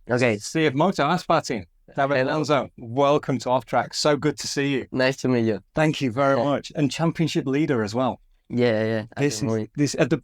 Okay. CF Moto Aspar team. David ALONSO, welcome to Off Track. So good to see you. Nice to meet you. Thank you very much. And championship leader as well. Yeah. This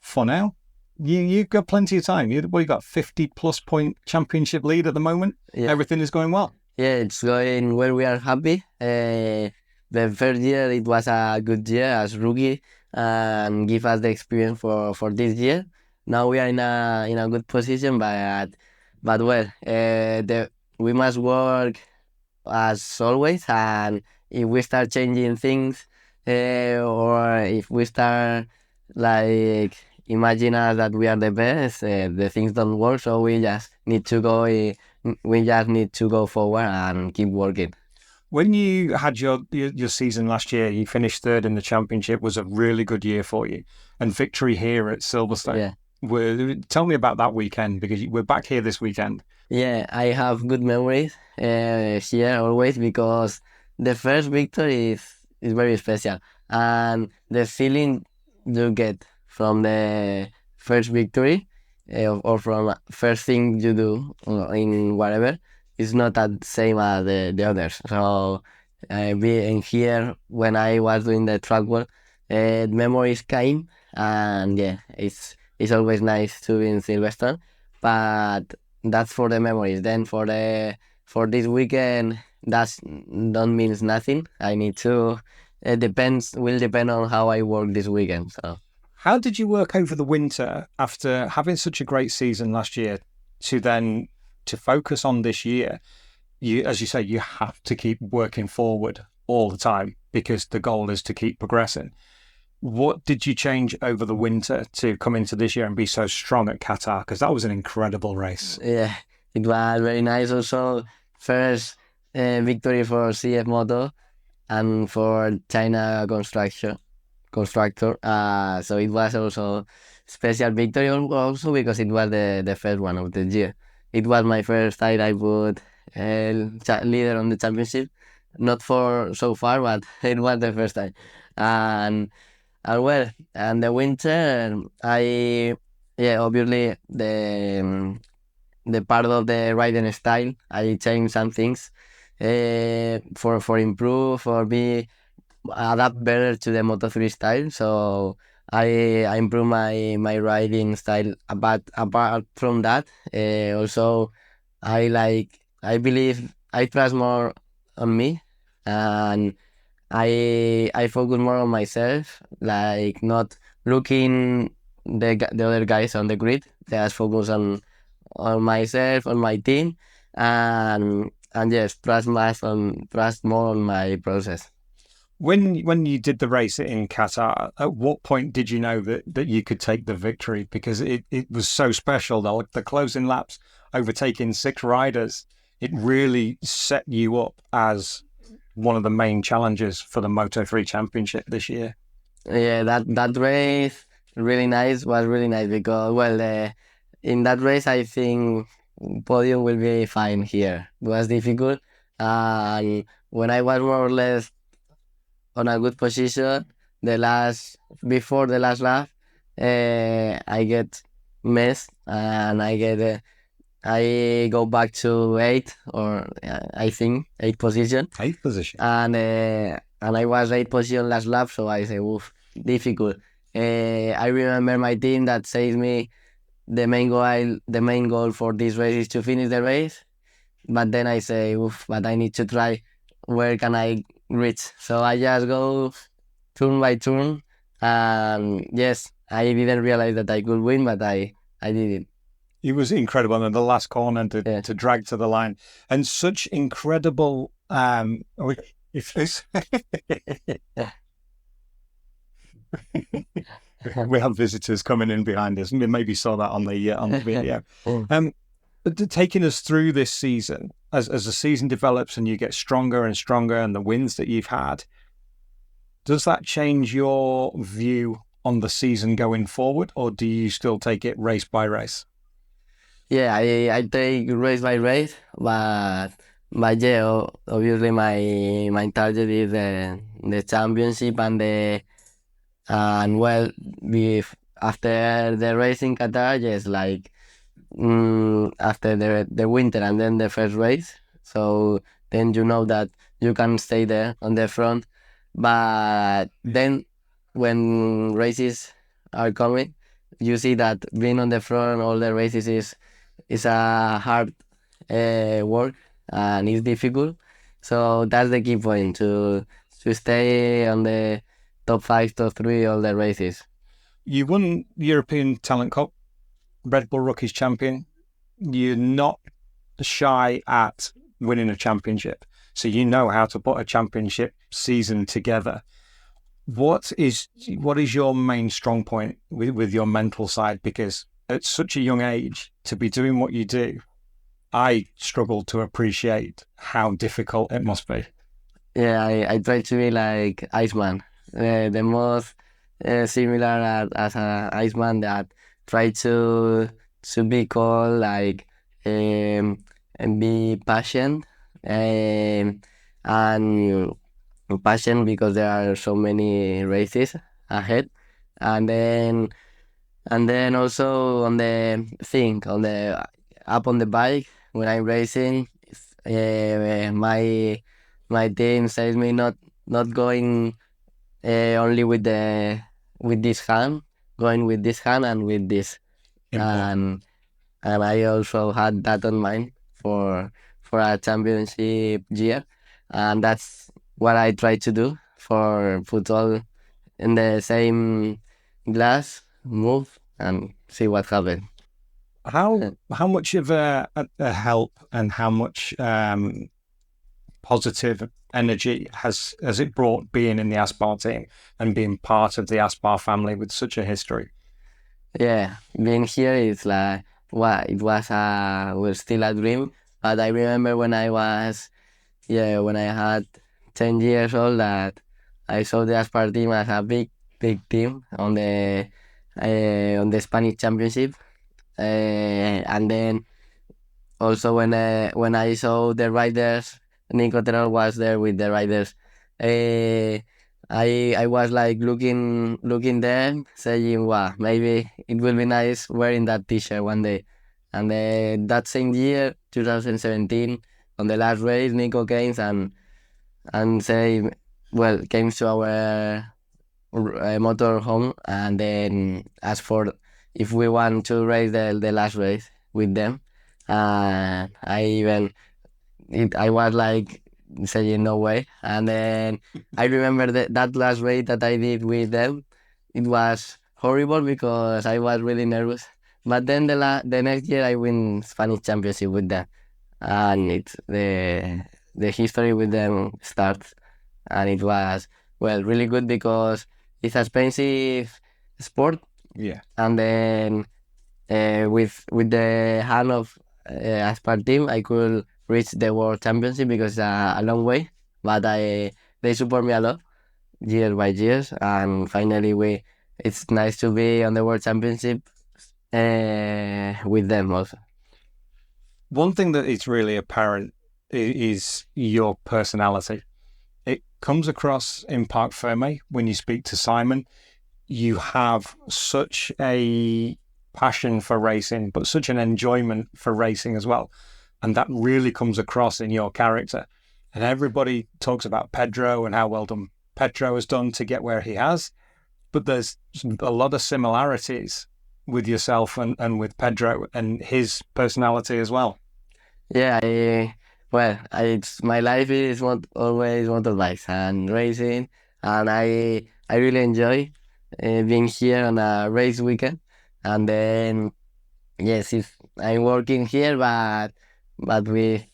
for now. You've got plenty of time. You got 50+ point championship lead at the moment. Yeah. Everything is going well. Yeah, it's going well. We are happy. The first year it was a good year as rookie and give us the experience for this year. Now we are in a good position, but well, we must work as always. And if we start changing things, or if we start like imagine us that we are the best, the things don't work. So we just need to go. We just need to go forward and keep working. When you had your season last year, you finished third in the championship. Was a really good year for you, and victory here at Silverstone. Yeah. Tell me about that weekend, because we're back here this weekend. Yeah, I have good memories here always, because the first victory is very special, and the feeling you get from the first victory or from first thing you do in whatever is not the same as the others. So being here when I was doing the track work, memories came, and yeah, it's always nice to be in Silverstone, but that's for the memories. Then for this weekend, don't means nothing. I need to. It will depend on how I work this weekend. So. How did you work over the winter after having such a great season last year to focus on this year? You, as you say, you have to keep working forward all the time because the goal is to keep progressing. What did you change over the winter to come into this year and be so strong at Qatar? Because that was an incredible race. Yeah, it was very nice. Also, first victory for CF Moto and for China constructor. So it was also special victory also because it was the first one of the year. It was my first time I put leader on the championship. Not for so far, but it was the first time. And well, and the winter, obviously the part of the riding style, I changed some things for improve, for be adapt better to the Moto3 style. So I improve my riding style. But apart from that, also I believe I trust more on me, and I focus more on myself, like not looking the other guys on the grid. Just focus on myself, on my team, and yes, trust more on my process. When you did the race in Qatar, at what point did you know that you could take the victory? Because it was so special, though. The closing laps, overtaking 6 riders, it really set you up as one of the main challengers for the Moto3 Championship this year. Yeah, that race was really nice because, well, in that race I think podium will be fine here. It was difficult, and when I was more or less on a good position, before the last lap, I get messed, and I go back to 8, or I think 8th position. 8th position. And I was 8th position last lap, so I say, oof, difficult. I remember my team that says me the main goal for this race is to finish the race. But then I say, oof, but I need to try. Where can I reach? So I just go turn by turn, and yes, I didn't realize that I could win, but I did it. It was incredible, and the last corner to drag to the line, and such incredible. We have visitors coming in behind us. We maybe saw that on the video. But taking us through this season, as the season develops and you get stronger and stronger, and the wins that you've had, does that change your view on the season going forward, or do you still take it race by race? Yeah, I take race by race, but yeah, obviously my target is the championship and well, after the race in Qatar, yes, like after the winter and then the first race. So then you know that you can stay there on the front. But then when races are coming, you see that being on the front all the races is a hard work and it's difficult. So that's the key point to stay on the top 5, top 3 all the races. You won European Talent Cup, Red Bull Rookies Champion. You're not shy at winning a championship. So you know how to put a championship season together. What is your main strong point with your mental side? Because at such a young age, to be doing what you do, I struggle to appreciate how difficult it must be. Yeah, I try to be like Iceman, the most similar as an Iceman that try to be cold, like and be patient, and patient because there are so many races ahead, and then also on the thing on the up on the bike when I'm racing, my team says me not going only with this hand, going with this hand and with this, Important. and I also had that on mind for a championship year, and that's what I try to do for put all in the same glass, move and see what happens. How much of a help and how much positive energy has it brought being in the Aspar team and being part of the Aspar family with such a history? Yeah, being here is like what it was still a dream. But I remember when I had 10 years old that I saw the Aspar team as a big team on the Spanish Championship, and then also when I saw the riders, Nico Terrell was there with the riders. Uh, I was like looking them, saying, "Wow, maybe it will be nice wearing that T-shirt one day." And that same year, 2017, on the last race, Nico came and say, well, came to our motor home and then asked for if we want to race the last race with them. I was like saying no way. And then I remember that last race that I did with them. It was horrible because I was really nervous. But then the next year I win Spanish Championship with them, and it's the history with them starts, and it was well really good because it's a expensive sport, Yeah. and then with the hand of Aspar team, I could reach the world championship because it's a long way. But they support me a lot year by years, and finally it's nice to be on the world championship with them also. One thing that is really apparent is your personality. It comes across in Parc Ferme when you speak to Simon. You have such a passion for racing, but such an enjoyment for racing as well. And that really comes across in your character. And everybody talks about Pedro and how well done Pedro has done to get where he has. But there's a lot of similarities with yourself and with Pedro and his personality as well. Yeah, it's my life is always motorbikes and racing, and I really enjoy being here on a race weekend. And then yes, if I'm working here, but we're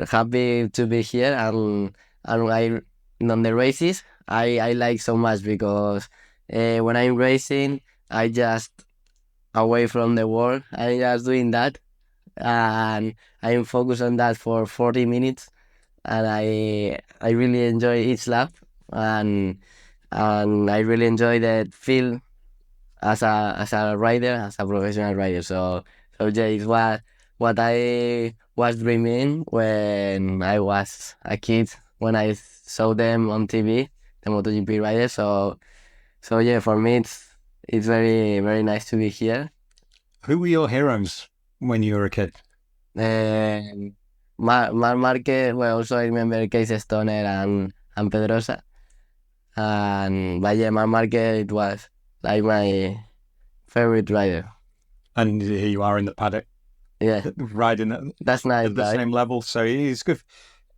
happy to be here, and on the races I like so much because when I'm racing I just away from the world. I'm just doing that and I'm focused on that for 40 minutes, and I really enjoy each lap, and I really enjoy the feel as a rider, as a professional rider. So yeah, it's what I was dreaming when I was a kid, when I saw them on TV, the MotoGP riders. So yeah, for me it's very nice to be here. Who were your heroes when you were a kid? Mar Marquez, well, also I remember Casey Stoner and Pedrosa. But yeah, Mar Marquez, it was like my favorite rider. And here you are in the paddock, Yeah, riding that's nice, at the right? same level. So it's good.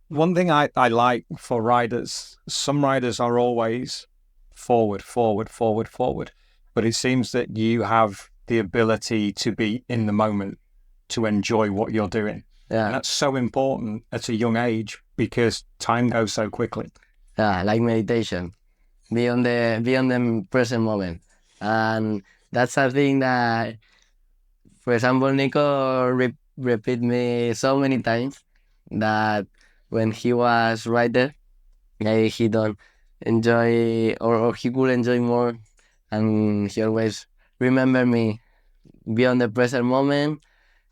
One thing I like for riders, some riders are always forward, forward, forward, forward. But it seems that you have the ability to be in the moment, to enjoy what you're doing. Yeah, And that's so important at a young age because time goes so quickly. yeah, like meditation. Be on the present moment. And that's something that, for example, Nico repeat me so many times that when he was right there, he don't enjoy or he could enjoy more, and he always remember me, be on the present moment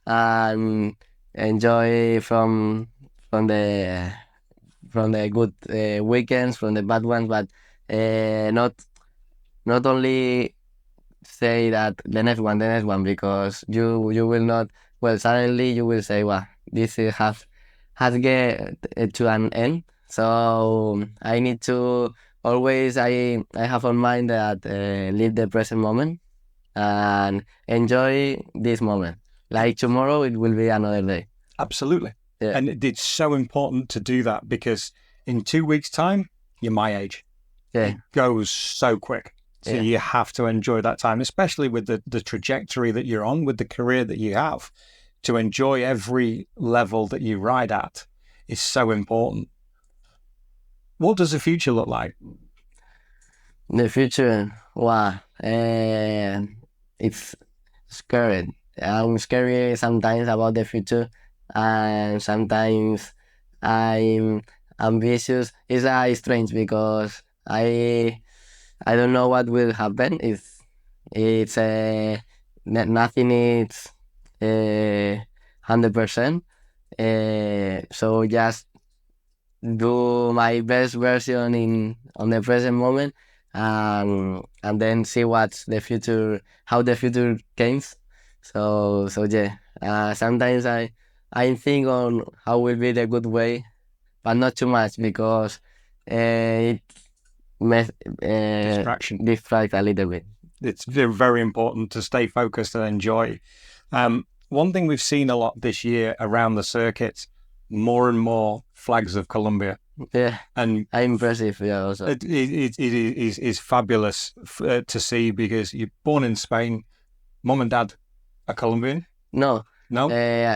and enjoy from the good weekends, from the bad ones, but not only say that the next one, because you will not, well, suddenly you will say, well, this has get to an end. So I need to always, I have on mind that live the present moment and enjoy this moment. Like tomorrow, it will be another day. Absolutely. Yeah. And it's so important to do that because in 2 weeks' time, you're my age. Yeah. It goes so quick. So Yeah. you have to enjoy that time, especially with the trajectory that you're on, with the career that you have. To enjoy every level that you ride at is so important. What does the future look like? The future, wow, it's scary. I'm scary sometimes about the future, and sometimes I'm ambitious. It's strange because I don't know what will happen. It's nothing is 100%. So just do my best version on the present moment, and then see what's the future, how the future comes. So yeah. Sometimes I think on how will be the good way, but not too much because it Distraction. distract a little bit. It's very, very important to stay focused and enjoy. One thing we've seen a lot this year around the circuit, more and more flags of Colombia. Yeah, and I'm impressive. Yeah, also. It is fabulous to see because you're born in Spain. Mom and dad are Colombian. No, No,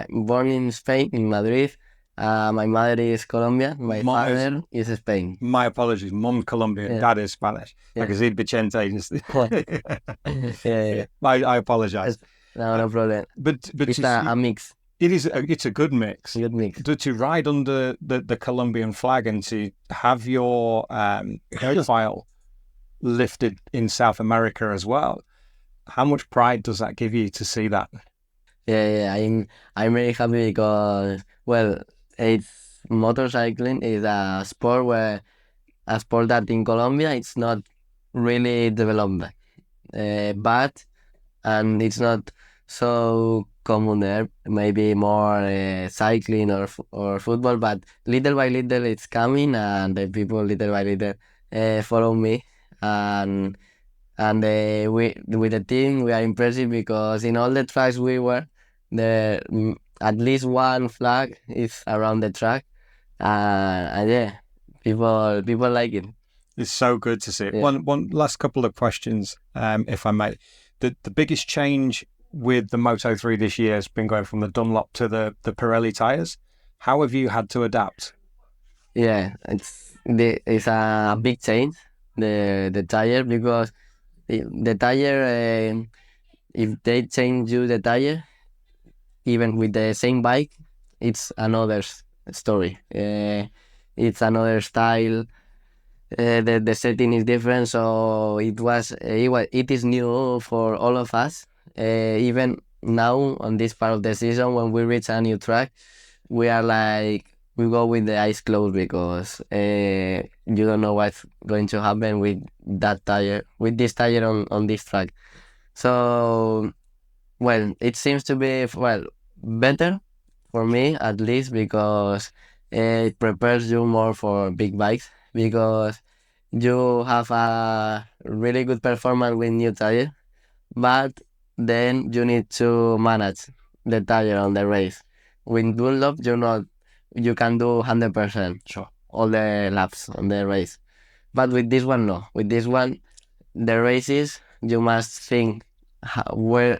born in Spain, in Madrid. My mother is Colombian. My father is Spain. My apologies. Mom Colombian, Yeah. dad is Spanish. Yeah. Because he'd Vicente. Yeah. I apologize. No problem. But It's a mix. It's a good mix. Good mix. To ride under the Colombian flag and to have your profile lifted in South America as well. How much pride does that give you to see that? Yeah, I'm very happy because, well, it's motorcycling is a sport that in Colombia it's not really developed, but and it's not so common there. Maybe more cycling or football, but little by little it's coming, and the people little by little follow me, and we with the team we are impressive because in all the tracks we were there, at least one flag is around the track, and yeah, people like it. It's so good to see it. Yeah. One last couple of questions, if I may. The biggest change with the Moto3 this year has been going from the Dunlop to the Pirelli tires. How have you had to adapt? Yeah, it's a big change, the tire, because the tire, if they change you the tire, even with the same bike, it's another story. It's another style. The setting is different, so it is new for all of us. Even now on this part of the season, when we reach a new track, we are like, we go with the eyes closed because you don't know what's going to happen with that tire, with this tire on this track. So, well, it seems to be, well, better for me, at least, because it prepares you more for big bikes, because you have a really good performance with new tire, but then you need to manage the tire on the race. With Dunlop, you can do 100% Sure. all the laps on the race. But with this one, no. With this one, the races, you must think where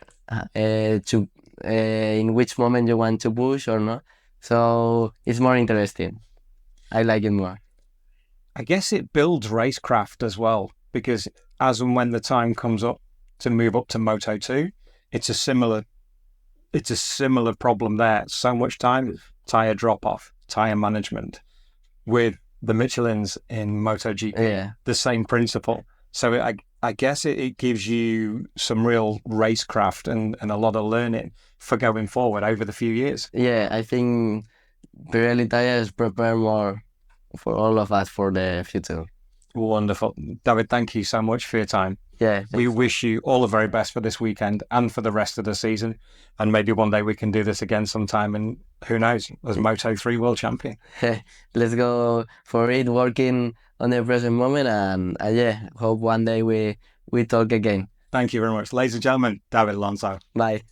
to in which moment you want to push or not. So it's more interesting. I like it more. I guess it builds racecraft as well, because as and when the time comes up to move up to Moto2, it's a similar problem there. So much time, tire drop off, tire management. With the Michelins in MotoGP, Yeah. the same principle. So I guess it gives you some real racecraft and a lot of learning for going forward over the few years. Yeah, I think Pirelli tires prepare more for all of us for the future. Wonderful. David, thank you so much for your time. Yeah, We wish you all the very best for this weekend and for the rest of the season. And maybe one day we can do this again sometime, and who knows, as Moto3 world champion. let's go for it, working on the present moment, and yeah, hope one day we talk again. Thank you very much. Ladies and gentlemen, David Alonso. Bye.